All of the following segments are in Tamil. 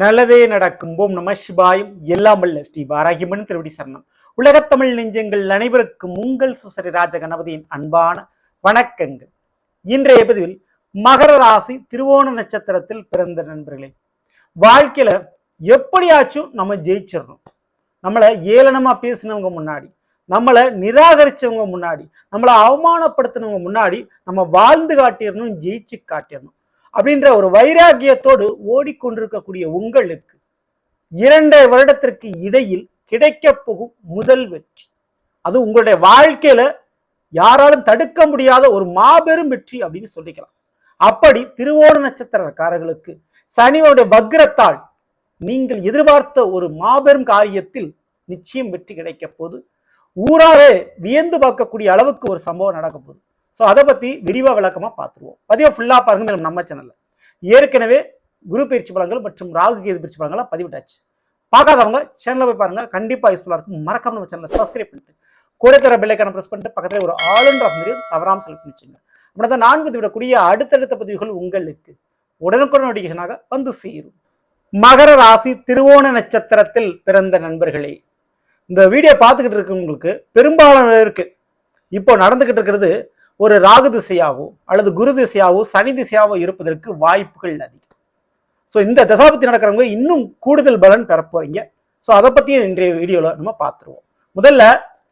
நல்லதே நடக்கும். ஓம் நம சிவாயும். எல்லாம் வல்ல ஸ்ரீ வாராகிமன் திருவடி சரணம். உலகத்தமிழ் நெஞ்சங்கள் அனைவருக்கும் உங்கள் சுசரி ராஜ கணபதியின் அன்பான வணக்கங்கள். இன்றைய பதிவில் மகர ராசி திருவோண நட்சத்திரத்தில் பிறந்த நண்பர்களே, வாழ்க்கையில எப்படியாச்சும் நம்ம ஜெயிச்சிடணும். நம்மளை ஏளனமா பேசினவங்க முன்னாடி, நம்மளை நிராகரிச்சவங்க முன்னாடி, நம்மளை அவமானப்படுத்தினவங்க முன்னாடி நம்ம வாழ்ந்து காட்டிடணும், ஜெயிச்சு காட்டிடணும் அப்படின்ற ஒரு வைராகியத்தோடு ஓடிக்கொண்டிருக்கக்கூடிய உங்களுக்கு 2 வருடத்திற்கு இடையில் கிடைக்க போகும் முதல் வெற்றி, அது உங்களுடைய வாழ்க்கையில யாராலும் தடுக்க முடியாத ஒரு மாபெரும் வெற்றி அப்படின்னு சொல்லிக்கலாம். அப்படி திருவோண நட்சத்திரக்காரர்களுக்கு சனியோடைய வக்ரத்தால் நீங்கள் எதிர்பார்த்த ஒரு மாபெரும் காரியத்தில் நிச்சயம் வெற்றி கிடைக்க போது, ஊராவே வியந்து பார்க்கக்கூடிய அளவுக்கு ஒரு சம்பவம் நடக்க போகுது. ஸோ அதை பற்றி விரிவாக விளக்கமாக பார்த்துருவோம். பதிவை ஃபுல்லாக பாருங்க. மேலும் நம்ம சேனலில் ஏற்கனவே குரு பயிற்சி பலன்கள் மற்றும் ராகு கேது பயிற்சி பலன்கள்லாம் பதிவிட்டாச்சு. பார்க்காதவங்க சேனலில் போய் பாருங்க, கண்டிப்பாக யூஸ்ஃபுல்லாக இருக்கும். மறக்காம நம்ம சேனலை சப்ஸ்கிரைப் பண்ணிட்டு கூட தர பெல்லைக்கான ப்ரெஸ் பண்ணிட்டு பக்கத்தில் ஒரு ஆல் என்ற ஆப்ஷன் தவறாமல் செலக்ட் பண்ணி வச்சுங்க. அப்படின்னா தான் நான் பதிவிடக்கூடிய அடுத்தடுத்த பதிவுகள் உங்களுக்கு உடனுக்குடன் நோட்டிஃபிகேஷனாக வந்து சேரும். மகர ராசி திருவோண நட்சத்திரத்தில் பிறந்த நண்பர்களே, இந்த வீடியோ பார்த்துக்கிட்டு இருக்கவங்களுக்கு பெரும்பாலானவருக்கு இப்போ நடந்துகிட்டு இருக்கிறது ஒரு ராகு திசையாவோ அல்லது குரு திசையாவோ சனி திசையாவோ இருப்பதற்கு வாய்ப்புகள் அதிகம். ஸோ இந்த தசாபத்தி நடக்கிறவங்க இன்னும் கூடுதல் பலன் பெற போறீங்க. ஸோ அதை பற்றியும் இன்றைய வீடியோவில் நம்ம பார்த்துருவோம். முதல்ல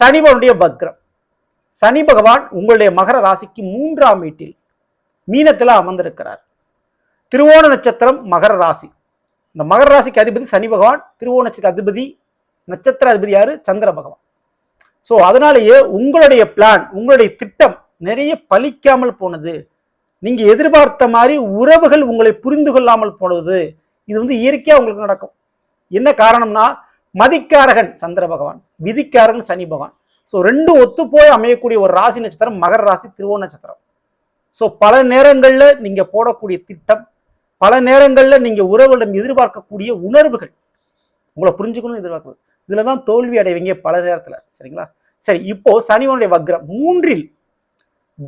சனி பகவானுடைய வக்ரம். சனி பகவான் உங்களுடைய மகர ராசிக்கு 3ஆம் வீட்டில் மீனத்தில் அமர்ந்திருக்கிறார். திருவோண நட்சத்திரம் மகர ராசி. இந்த மகர ராசிக்கு அதிபதி சனி பகவான், திருவோணத்துக்கு அதிபதி நட்சத்திர அதிபதி யாரு? சந்திர பகவான். ஸோ அதனாலேயே உங்களுடைய பிளான், உங்களுடைய திட்டம் நிறைய பலிக்காமல் போனது. நீங்க எதிர்பார்த்த மாதிரி உறவுகள் உங்களை புரிந்து கொள்ளாமல் போனது. இது இயற்கையா உங்களுக்கு நடக்கும். என்ன காரணம்னா, மதிக்காரகன் சந்திர பகவான், விதிக்காரகன் சனி பகவான். ஸோ ரெண்டும் ஒத்து போய் அமையக்கூடிய ஒரு ராசி நட்சத்திரம் மகர ராசி திருவோண நட்சத்திரம். ஸோ பல நேரங்களில் நீங்க போடக்கூடிய திட்டம், பல நேரங்களில் நீங்க உறவுகளிடம் எதிர்பார்க்கக்கூடிய உணர்வுகள் உங்களை புரிஞ்சுக்கணும் எதிர்பார்க்கணும். இதுல தான் தோல்வி அடைவீங்க பல நேரத்தில். சரிங்களா? சரி, இப்போ சனிவனுடைய வக்ரம் 3இல்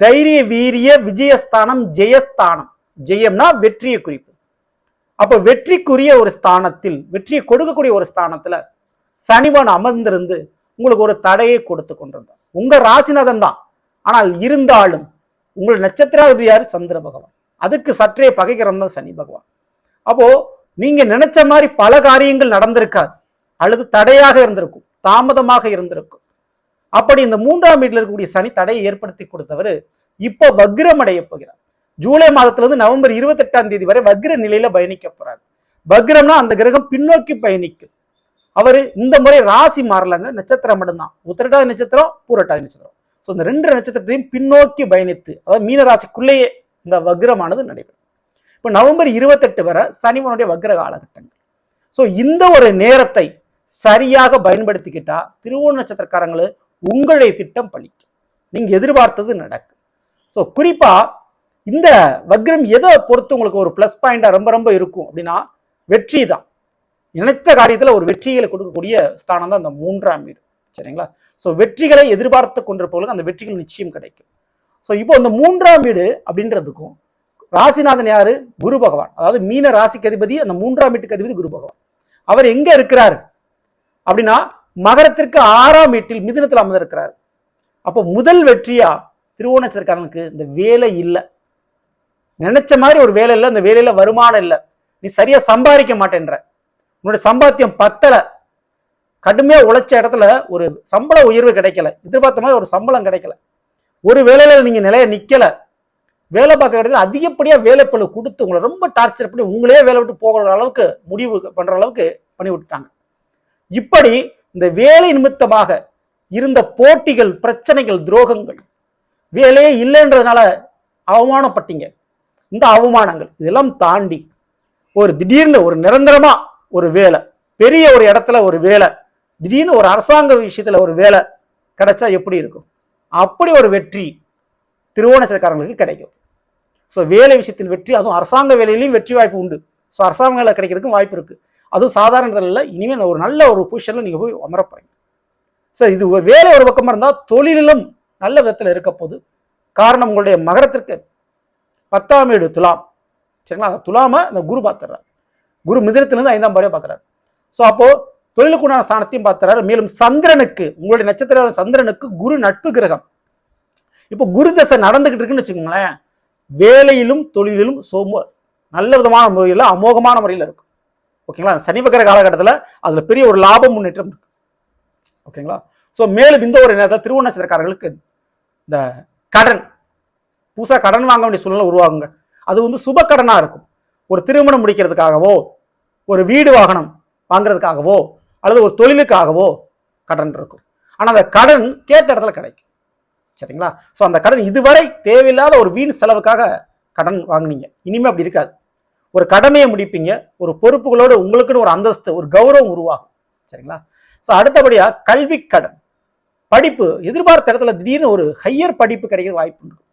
தைரிய வீரிய விஜயஸ்தானம், ஜெயஸ்தானம். ஜெயம்னா வெற்றியை குறிப்பு. அப்போ வெற்றிக்குரிய ஒரு ஸ்தானத்தில், வெற்றியை கொடுக்கக்கூடிய ஒரு ஸ்தானத்துல சனிவன் அமர்ந்திருந்து உங்களுக்கு ஒரு தடையை கொடுத்து கொண்டிருந்தார். உங்க ராசிநாதன் தான், ஆனால் இருந்தாலும் உங்கள் நட்சத்திராதிபதி யாரு? சந்திர பகவான். அதுக்கு சற்றே பகைக்கிறோம் தான் சனி பகவான். அப்போ நீங்க நினைச்ச மாதிரி பல காரியங்கள் நடந்திருக்காது, அல்லது தடையாக இருந்திருக்கும், தாமதமாக இருந்திருக்கும். அப்படி இந்த 3ஆம் வீட்டில் இருக்கக்கூடிய சனி தடையை ஏற்படுத்தி கொடுத்தவர் இப்போ வக்ரம் அடைய போகிறார். ஜூலை மாதத்திலிருந்து நவம்பர் 28ஆம் தேதி வரை வக்ர நிலையில பயணிக்க போறார். வக்ரம்னா அந்த கிரகம் பின்னோக்கி பயணிக்கும். அவர் இந்த முறை ராசி மாறலங்க, நட்சத்திரம் மட்டும்தான். உத்திரட்டாதி நட்சத்திரம், பூரட்டாதி நட்சத்திரம். ஸோ இந்த 2 நட்சத்திரத்தையும் பின்னோக்கி பயணித்து, அதாவது மீன ராசிக்குள்ளேயே இந்த வக்ரமானது நடைபெறும். இப்போ நவம்பர் 28 வரை சனிவனுடைய வக்ர காலகட்டங்கள். ஸோ இந்த ஒரு நேரத்தை சரியாக பயன்படுத்திக்கிட்டா திருவோண நட்சத்திரக்காரங்களை உங்களுடைய திட்டம் பலிக்கும், நீங்க எதிர்பார்த்தது நடக்கும். ஸோ குறிப்பா இந்த வக்ரம் எதை பொறுத்து உங்களுக்கு ஒரு பிளஸ் பாயிண்டா ரொம்ப ரொம்ப இருக்கும் அப்படின்னா, வெற்றி தான். நினைத்த காரியத்தில் ஒரு வெற்றிகளை கொடுக்கக்கூடிய ஸ்தானம் தான் இந்த 3ஆம் வீடு. சரிங்களா? ஸோ வெற்றிகளை எதிர்பார்த்து கொண்டிருப்பவர்களுக்கு அந்த வெற்றிகள் நிச்சயம் கிடைக்கும். ஸோ இப்போ இந்த 3ஆம் வீடு அப்படின்றதுக்கும் ராசிநாதன் யாரு? குரு பகவான். அதாவது மீன ராசிக்கு அதிபதி, அந்த 3ஆம் வீட்டுக்கு அதிபதி குரு பகவான். அவர் எங்க இருக்கிறார் அப்படின்னா, மகரத்திற்கு 6ஆம் வீட்டில் மிதுனத்தில் அமர்ந்திருக்கிறார். அப்போ முதல் வெற்றியா திருவோண நட்சத்திரக்காரனுக்கு இந்த வேலை இல்லை, நினைச்ச மாதிரி ஒரு வேலை இல்லை, இந்த வேலையில வருமானம் இல்லை, நீ சரியா சம்பாதிக்க மாட்டேன்ற, உன்னுடைய சம்பாத்தியம் பத்தல, கடுமையா உழைச்ச இடத்துல ஒரு சம்பள உயர்வு கிடைக்கல, எதிர்பார்த்த மாதிரி ஒரு சம்பளம் கிடைக்கல, ஒரு வேலையில நீங்க நிலைய நிக்கல, வேலை பார்க்க இடத்துல அதிகப்படியா வேலைப்பளு கொடுத்து உங்களை ரொம்ப டார்ச்சர் பண்ணி உங்களே வேலை விட்டு போகிற அளவுக்கு முடிவு பண்ற அளவுக்கு பண்ணி விட்டுட்டாங்க. இப்படி இந்த வேலை நிமித்தமாக இருந்த போட்டிகள், பிரச்சனைகள், துரோகங்கள், வேலையே இல்லைன்றதுனால அவமானப்பட்டீங்க. இந்த அவமானங்கள் இதெல்லாம் தாண்டி ஒரு திடீர்னு ஒரு நிரந்தரமா ஒரு வேலை, பெரிய ஒரு இடத்துல ஒரு வேலை, திடீர்னு ஒரு அரசாங்க விஷயத்துல ஒரு வேலை கிடைச்சா எப்படி இருக்கும்? அப்படி ஒரு வெற்றி திருவோண நட்சத்திரக்காரங்களுக்கு கிடைக்கும். ஸோ வேலை விஷயத்தில் வெற்றி, அதுவும் அரசாங்க வேலையிலையும் வெற்றி வாய்ப்பு உண்டு. ஸோ அரசாங்க வேலை கிடைக்கிறதுக்கும் வாய்ப்பு இருக்கு. அதுவும் சாதாரண இல்லை, இனிமேல் ஒரு நல்ல ஒரு பொசிஷன்ல நீங்க போய் அமரப்படுறீங்க. சார் இது ஒரு வேலை ஒரு பக்கமா இருந்தால் தொழிலிலும் நல்ல விதத்தில் இருக்க போது. காரணம், உங்களுடைய மகரத்திற்கு 10ஆம் வீடு துலாம். சரிங்களா? அந்த துலாம இந்த குரு பார்த்துறார். குரு மிதுனத்திலிருந்து 5ஆம் பார்வையை பார்க்கிறார். ஸோ அப்போ தொழிலுக்குண்டான ஸ்தானத்தையும் பார்க்கிறாரு. மேலும் சந்திரனுக்கு, உங்களுடைய நட்சத்திர சந்திரனுக்கு குரு நட்பு கிரகம். இப்போ குரு தசை நடந்துகிட்டு இருக்குன்னு வச்சுக்கோங்களேன், வேலையிலும் தொழிலிலும் நல்ல விதமான முறையில் அமோகமான முறையில் இருக்கும். ஓகேங்களா? சனி வக்கர காலகட்டத்தில் அதுல பெரிய ஒரு லாபம் முன்னேற்றம் இருக்கு. ஓகேங்களா? ஸோ மேலும் இந்த ஒரு நேரத்தில் திருவோண நட்சத்திரக்காரர்களுக்கு இந்த கடன், புதுசாக கடன் வாங்க வேண்டிய சூழ்நிலை உருவாகுங்க. அது வந்து சுப கடனா இருக்கும். ஒரு திருமணம் முடிக்கிறதுக்காகவோ, ஒரு வீடு வாகனம் வாங்குறதுக்காகவோ, அல்லது ஒரு தொழிலுக்காகவோ கடன் இருக்கும். ஆனால் அந்த கடன் கேட்ட இடத்துல கிடைக்கும். சரிங்களா? ஸோ அந்த கடன் இதுவரை தேவையில்லாத ஒரு வீண் செலவுக்காக கடன் வாங்கினீங்க, இனிமே அப்படி இருக்காது. ஒரு கடமையை முடிப்பீங்க, ஒரு பொறுப்புகளோடு உங்களுக்குன்னு ஒரு அந்தஸ்து, ஒரு கௌரவம் உருவாகும். சரிங்களா? ஸோ அடுத்தபடியா கல்வி கடன், படிப்பு, எதிர்பார்த்த இடத்துல திடீர்னு ஒரு ஹையர் படிப்பு கிடைக்கிற வாய்ப்பு இருக்கு.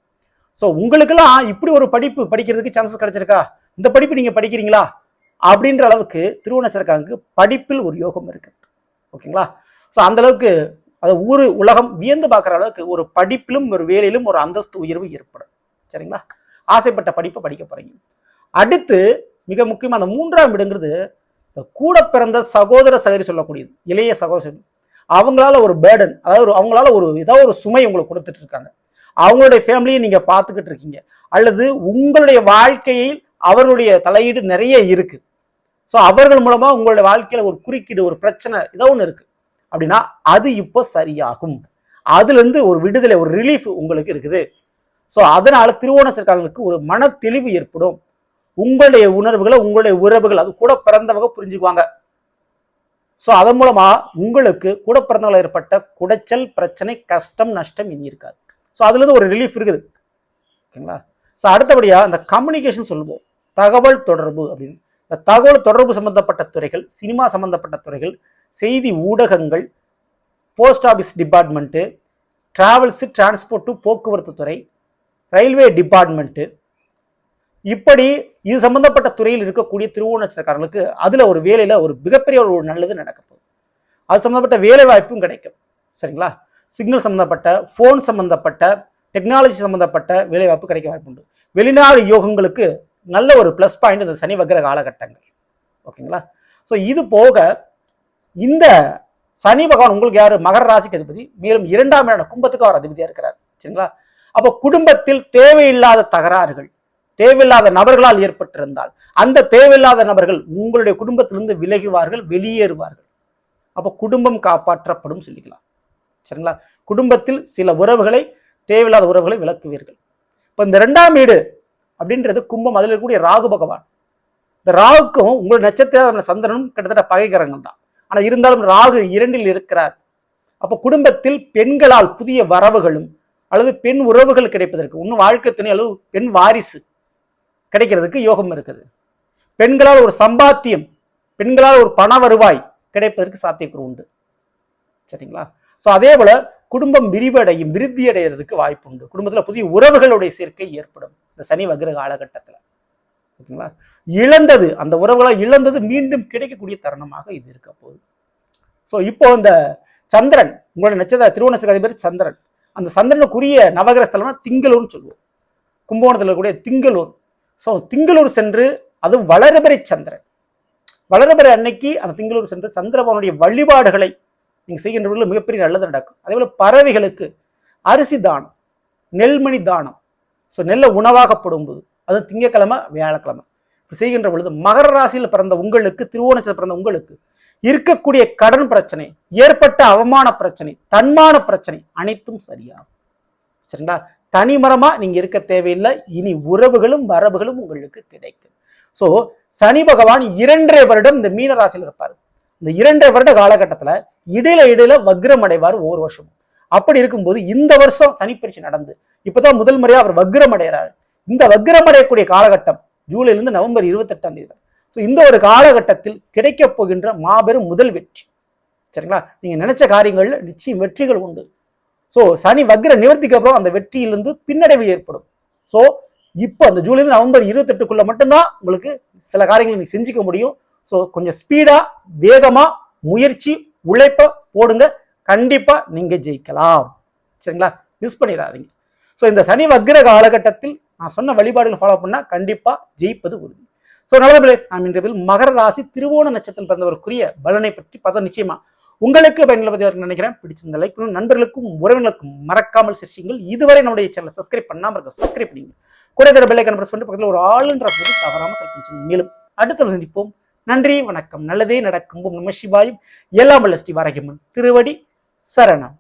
ஸோ உங்களுக்கெல்லாம் இப்படி ஒரு படிப்பு படிக்கிறதுக்கு சான்சஸ் கிடைச்சிருக்கா, இந்த படிப்பு நீங்க படிக்கிறீங்களா அப்படின்ற அளவுக்கு திருவோண நட்சத்திரக்காரங்களுக்கு படிப்பில் ஒரு யோகம் இருக்கு. ஓகேங்களா? ஸோ அந்த அளவுக்கு அதை உலகம் வியந்து பார்க்குற அளவுக்கு ஒரு படிப்பிலும் ஒரு வேலையிலும் ஒரு அந்தஸ்து உயர்வு ஏற்படும். சரிங்களா? ஆசைப்பட்ட படிப்பை படிக்க போறீங்க. அடுத்து மிக முக்கியமாக அந்த 3ஆம் வீடுங்கிறது கூட பிறந்த சகோதர சகோதரி சொல்லக்கூடியது, இளைய சகோதரன். அவங்களால ஒரு பேர்டன், அதாவது அவங்களால ஏதாவது ஒரு சுமை உங்களுக்கு கொடுத்துட்டு இருக்காங்க. அவங்களுடைய ஃபேமிலியை நீங்க பார்த்துக்கிட்டு இருக்கீங்க, அல்லது உங்களுடைய வாழ்க்கையில் அவர்களுடைய தலையீடு நிறைய இருக்கு. ஸோ அவர்கள் மூலமா உங்களுடைய வாழ்க்கையில ஒரு குறுக்கீடு, ஒரு பிரச்சனை ஏதோ ஒன்று இருக்கு அப்படின்னா அது இப்போ சரியாகும். அதுல இருந்து ஒரு விடுதலை, ஒரு ரிலீஃப் உங்களுக்கு இருக்குது. ஸோ அதனால திருவோண நட்சத்திரக்காரர்களுக்கு ஒரு மன தெளிவு ஏற்படும். உங்களுடைய உணர்வுகளை, உங்களுடைய உறவுகள், அது கூட பிறந்தவங்க புரிஞ்சுக்குவாங்க. ஸோ அதன் மூலமா உங்களுக்கு கூட பிறந்தவங்க ஏற்பட்ட குடைச்சல், பிரச்சனை, கஷ்டம், நஷ்டம் இனி இருக்காது. ஸோ அதுல இருந்து ஒரு ரிலீஃப் இருக்குது. ஓகேங்களா? ஸோ அடுத்தபடியா இந்த கம்யூனிகேஷன் சொல்லுவோம், தகவல் தொடர்பு அப்படின்னு. இந்த தகவல் தொடர்பு சம்பந்தப்பட்ட துறைகள், சினிமா சம்பந்தப்பட்ட துறைகள், செய்தி ஊடகங்கள், post office department, travels transport போக்குவரத்து துறை, ரயில்வே டிபார்ட்மெண்ட்டு, இப்படி இது சம்பந்தப்பட்ட துறையில் இருக்கக்கூடிய திருவோண நட்சத்திரக்காரர்களுக்கு அதுல ஒரு வேலையில ஒரு மிகப்பெரிய ஒரு நல்லது நடக்க போகுது. அது சம்பந்தப்பட்ட வேலை வாய்ப்பும் கிடைக்கும். சரிங்களா? சிக்னல் சம்பந்தப்பட்ட, போன் சம்பந்தப்பட்ட, டெக்னாலஜி சம்பந்தப்பட்ட வேலை வாய்ப்பு கிடைக்க வாய்ப்பு உண்டு. வெளிநாடு யோகங்களுக்கு நல்ல ஒரு பிளஸ் பாயிண்ட் இந்த சனி வக்ர காலகட்டங்கள். ஓகேங்களா? ஸோ இது போக இந்த சனி பகவான் உங்களுக்கு யாரு, மகர ராசிக்கு அதிபதி, மேலும் 2ஆம் இடம் கும்பத்துக்கு அவர் அதிபதியா இருக்கிறார். சரிங்களா? அப்போ குடும்பத்தில் தேவையில்லாத தகராறுகள், தேவையில்லாத நபர்களால் ஏற்பட்டிருந்தால் அந்த தேவையில்லாத நபர்கள் உங்களுடைய குடும்பத்திலிருந்து விலகுவார்கள், வெளியேறுவார்கள். அப்போ குடும்பம் காப்பாற்றப்படும் சொல்லிக்கலாம். சரிங்களா? குடும்பத்தில் சில உறவுகளை, தேவையில்லாத உறவுகளை விலக்குவீர்கள். இப்போ இந்த 2ஆம் வீடு அப்படின்றது கும்பம், அதில் இருக்கக்கூடிய ராகு பகவான். இந்த ராகுக்கும் உங்களுடைய நட்சத்திர சந்திரனும் கிட்டத்தட்ட பகைகரங்கள் தான். ஆனால் இருந்தாலும் ராகு 2இல் இருக்கிறார். அப்போ குடும்பத்தில் பெண்களால் புதிய வரவுகளும் அல்லது பெண் உறவுகள் கிடைப்பதற்கு, இன்னும் வாழ்க்கை துணை அல்லது பெண் வாரிசு கிடைக்கிறதுக்கு யோகம் இருக்குது. பெண்களால் ஒரு சம்பாத்தியம், பெண்களால் ஒரு பண வருவாய் கிடைப்பதற்கு சாத்தியக்கூறு உண்டு. சரிங்களா? ஸோ அதே போல குடும்பம் விரிவடையும், விருத்தி அடைகிறதுக்கு வாய்ப்பு உண்டு. குடும்பத்தில் புதிய உறவுகளுடைய சேர்க்கை ஏற்படும் இந்த சனி வக்ர காலகட்டத்தில். ஓகேங்களா? இழந்தது, அந்த உறவுகளை இழந்தது மீண்டும் கிடைக்கக்கூடிய தருணமாக இது இருக்க போகுது. ஸோ இப்போ இந்த சந்திரன், உங்களுடைய நட்சத்திர திருவோண நட்சத்திர அதிபதி சந்திரன், அந்த சந்திரனுக்குரிய நவகிரகஸ்தலம்னா திங்களூர்னு சொல்லுவோம். கும்பகோணத்தில் இருக்கக்கூடிய திங்களூர். ஸோ திங்களூர் சென்று, அது வளர்பிறை சந்திரன், வளர்பிறை அன்னைக்கு அந்த திங்களூர் சென்று சந்திரபவனுடைய வழிபாடுகளை நீங்க செய்கின்றவர்கள் மிகப்பெரிய நல்லது நடக்கும். அதே போல பறவைகளுக்கு அரிசி தானம், நெல்மணி தானம், ஸோ நெல்லை உணவாக போடும்போது, அது திங்கக்கிழமை வியாழக்கிழமை செய்கின்ற பொழுது மகர ராசியில் பிறந்த உங்களுக்கு, திருவோணத்தில் பிறந்த உங்களுக்கு இருக்கக்கூடிய கடன் பிரச்சனை, ஏற்பட்ட அவமான பிரச்சனை, தன்மான பிரச்சனை அனைத்தும் சரியாகும். சரிங்களா? தனிமரமா நீங்க இருக்க தேவையில்லை. இனி உறவுகளும் வரவுகளும் உங்களுக்கு கிடைக்கும். ஸோ சனி பகவான் 2.5 வருடம் இந்த மீன ராசியில் இருப்பார். இந்த 2.5 வருட காலகட்டத்தில் இடையில வக்ரம் அடைவார் ஒவ்வொரு வருஷமும். அப்படி இருக்கும்போது இந்த வருஷம் சனிப்பயிற்சி நடந்து இப்பதான் முதல் முறையா அவர் வக்ரம் அடைகிறார். இந்த வக்ரம் அடையக்கூடிய காலகட்டம் ஜூலையிலிருந்து நவம்பர் 28ஆம் தேதி. ஸோ இந்த ஒரு காலகட்டத்தில் கிடைக்க போகின்ற மாபெரும் முதல் வெற்றி. சரிங்களா? நீங்க நினைச்ச காரியங்கள்ல நிச்சயம் வெற்றிகள் உண்டு. ஸோ சனி வக்ர நிவர்த்திக்கு அப்புறம் அந்த வெற்றியிலிருந்து பின்னடைவு ஏற்படும். ஸோ இப்போ அந்த ஜூலையிலிருந்து நவம்பர் 28க்குள்ள மட்டும்தான் உங்களுக்கு சில காரியங்களை நீங்க செஞ்சுக்க முடியும். ஸோ கொஞ்சம் ஸ்பீடா, வேகமா முயற்சி, உழைப்ப போடுங்க. கண்டிப்பா நீங்க ஜெயிக்கலாம். சரிங்களா? மிஸ் பண்ணிடாதீங்க. ஸோ இந்த சனி வக்ர காலகட்டத்தில் நான் சொன்ன வழிபாடுகள் ஃபாலோ பண்ணா கண்டிப்பா ஜெயிப்பது உறுதி. ஸோ நல்லபடியே நாம் இன்றைய மகர ராசி திருவோண நட்சத்திரம் பிறந்தவருக்குரிய பலனை பற்றி பார்த்தோம். நிச்சயமா உங்களுக்கு பயனுள்ளதாக நினைக்கிறேன். பிடிச்சிருந்த லைக் பண்ணுங்க, நண்பர்களுக்கும் உறவினர்களுக்கும் மறக்காமல் செய்யுங்கள். இதுவரை நம்முடைய சேனலை சப்ஸ்கிரைப் பண்ணாமல் இருக்க சப்ஸ்கிரைப் பண்ணிங்க, கூட பெல் ஐகானை பிரஸ் பண்ணி பக்கத்தில் ஒரு ஆளுன்ற தவறாமல் செலக்ட் பண்ணுங்க. மேலும் அடுத்த சந்திப்போம். நன்றி, வணக்கம். நல்லதே நடக்கும். நம சிவாயும். எல்லாம் வல்ல ஸ்ரீ ஆரோக்கியம்மன் திருவடி சரணம்.